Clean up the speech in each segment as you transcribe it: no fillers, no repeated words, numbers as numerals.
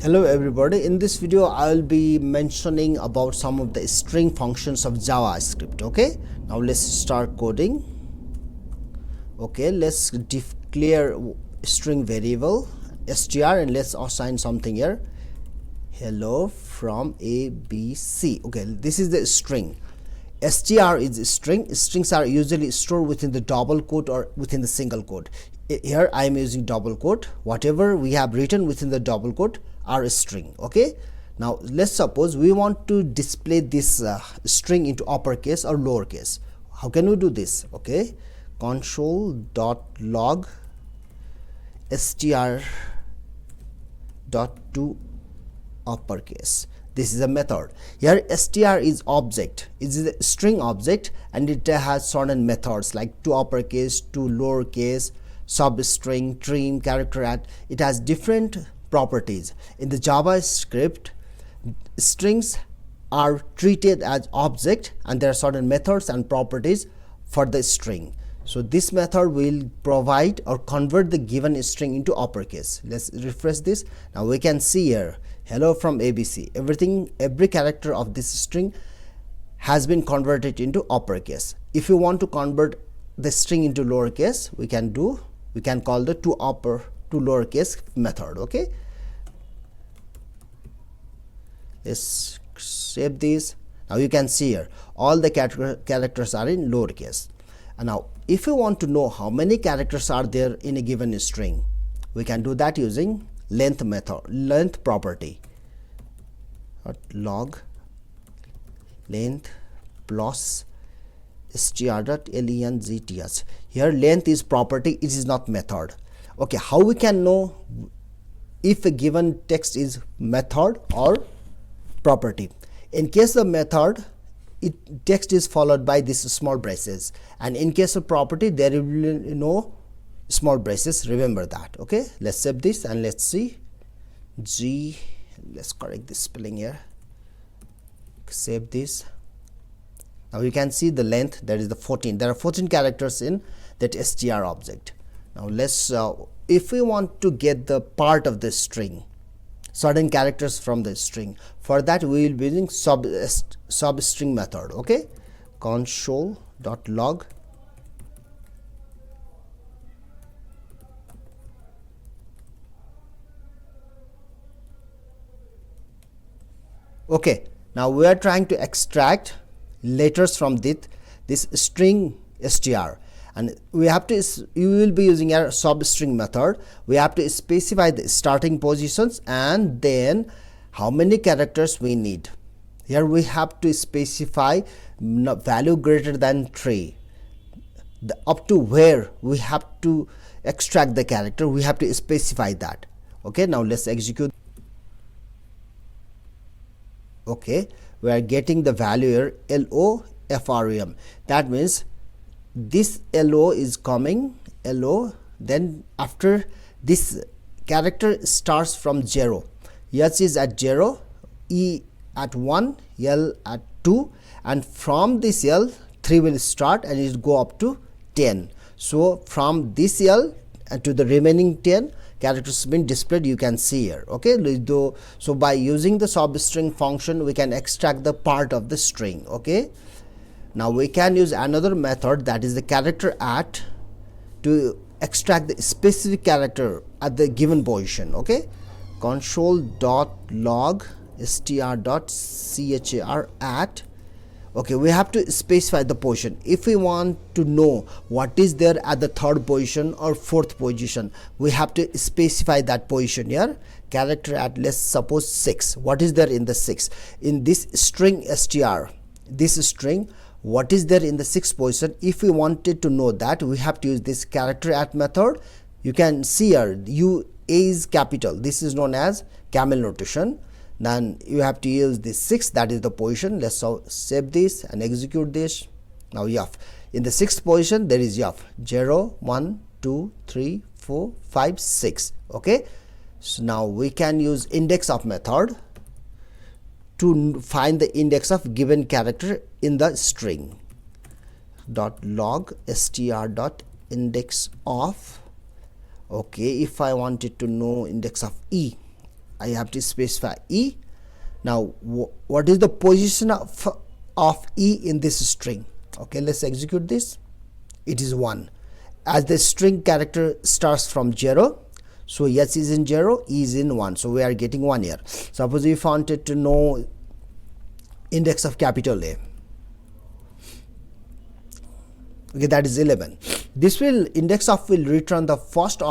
Hello everybody, in this video I'll be mentioning about some of the string functions of JavaScript. Okay, now let's start coding. Okay, let's declare string variable str and let's assign something here. Hello from ABC. Okay, this is the string. str is a string. Strings are usually stored within the double quote or within the single quote. Here I am using double quote. Whatever we have written within the double quote are a string. Okay, now let's suppose we want to display this string into uppercase or lowercase. How can we do this? Okay, console.log str.to uppercase. This is a method. Here str is object. It is a string object and it has certain methods like to uppercase, to lowercase, substring, trim, character add. It has different properties. In the JavaScript, strings are treated as object and there are certain methods and properties for the string. So this method will provide or convert the given string into uppercase. Let's refresh this. Now we can see here hello from ABC. Every character of this string has been converted into uppercase. If you want to convert the string into lowercase, we can call the to lowercase method. Okay, let's save this. Now you can see here all the characters are in lowercase. And now if you want to know how many characters are there in a given string, we can do that using length property. Log length plus str.length. Here length is property, it is not method. Okay, how we can know if a given text is method or property? In case of method, text is followed by these small braces, and in case of property there will be no small braces. Remember that. Okay, let's save this and let's see let's correct this spelling here. Save this. Now you can see the length, that is the 14. There are 14 characters in that str object. Now let's if we want to get the part of the string, certain characters from the string, for that we will be using substring method. Okay, console.log okay, now we are trying to extract letters from this string str, and we have to you will be using a substring method. We have to specify the starting positions and then how many characters we need. Here we have to specify value greater than 3, up to where we have to extract the character, we have to specify that. Okay, now let's execute. Okay, we are getting the value here LOFREM. That means this LO is coming, LO, then after this character starts from 0. H is at 0, E at 1, L at 2, and from this L 3 will start and it will go up to 10. So from this L to the remaining 10 characters been displayed, you can see here. Okay, so by using the substring function we can extract the part of the string. Okay, now we can use another method, that is the character at, to extract the specific character at the given position. Okay, console.log str.char at. Okay, we have to specify the position. If we want to know what is there at the 3rd position or 4th position, we have to specify that position here. Character at, let's suppose 6. What is there in the 6? In this string str, this string, what is there in the 6th position? If we wanted to know that, we have to use this character at method. You can see here A is capital. This is known as camel notation. Then you have to use this 6, that is the position. Let's save this and execute this. Now F, in the 6th position there is F 0 1 2 3 4 5 6. Okay, so now we can use index of method to find the index of given character in the string. .log str.index of. Okay, if I wanted to know index of E, I have to specify E. Now what is the position of E in this string? Okay, let's execute this. It is 1. As the string character starts from 0, so yes is in 0, E is in 1, so we are getting 1 here. Suppose we wanted to know index of capital A. Okay, that is 11. This will index of will return the first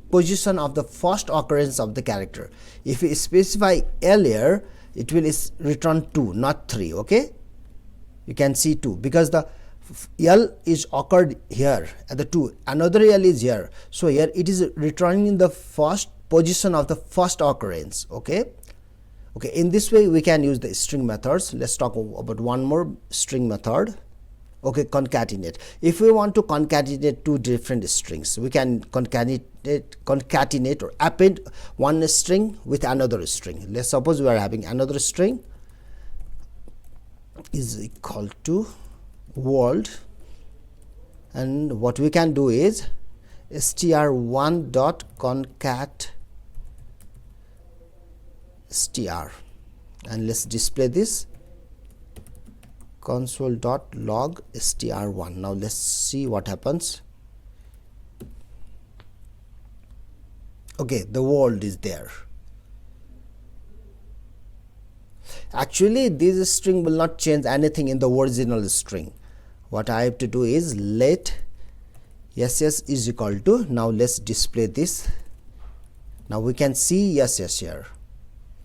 position of the first occurrence of the character. If we specify L here, it will return 2, not 3. Okay, you can see 2 because the L is occurred here at the 2, another L is here, so here it is returning the first position of the first occurrence. Okay, in this way we can use the string methods. Let's talk about one more string method. Okay, concatenate. If we want to concatenate two different strings, we can concatenate or append one string with another string. Let's suppose we are having another string is equal to world, and what we can do is str1 dot concat str, and let's display this console.log str1. Now let's see what happens. Okay, the world is there. Actually this string will not change anything in the original string. What I have to do is let ss is equal to, now let's display this. Now we can see ss here.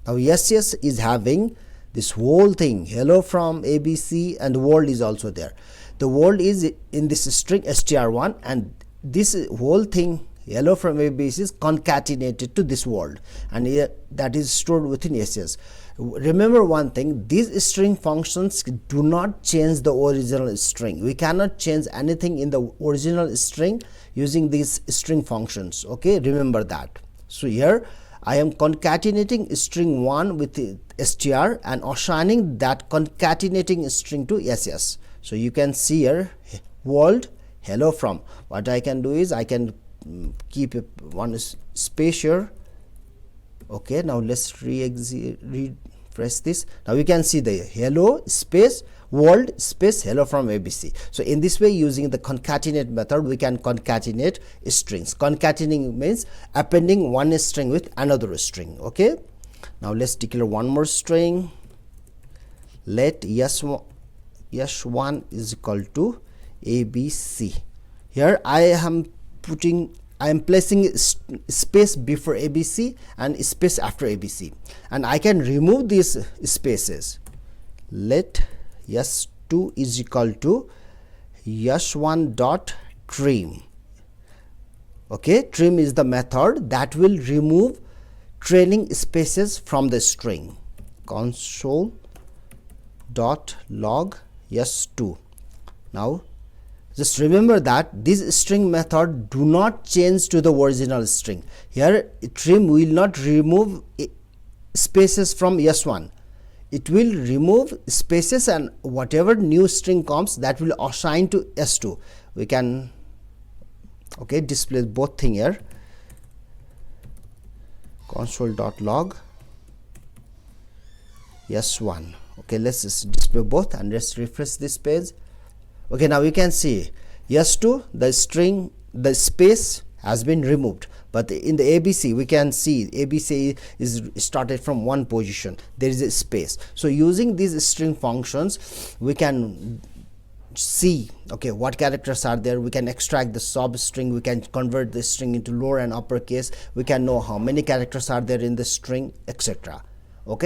Now ss is having this whole thing, hello from ABC, and world is also there. The world is in this string str1, and this whole thing hello from ABC is concatenated to this world, and that is stored within ss. Remember one thing, these string functions do not change the original string. We cannot change anything in the original string using these string functions. Okay, remember that. So here I am concatenating string 1 with str and assigning that concatenating string to ss. So you can see here world hello from. What I can do is I can keep one space here. Okay, now let's refresh this. Now we can see the hello space world space hello from ABC. So in this way, using the concatenate method, we can concatenate strings. Concatenating means appending one string with another string. Okay, now let's declare one more string. Let yes1 is equal to ABC. Here I am placing space before ABC and space after ABC, and I can remove these spaces. Let yes2 is equal to yes1 dot trim. Okay, trim is the method that will remove trailing spaces from the string. Console dot log yes2. Now just remember that this string method do not change to the original string. Here trim will not remove spaces from yes1. It will remove spaces, and whatever new string comes, that will assign to s2. We can display both thing here. Console.log yes1. Okay, let's just display both and let's refresh this page. Okay, now we can see yes2, the string, the space has been removed, but in the ABC we can see ABC is started from one position, there is a space. So using these string functions we can see what characters are there. We can extract the substring, we can convert the string into lower and uppercase, we can know how many characters are there in the string, etc. Okay.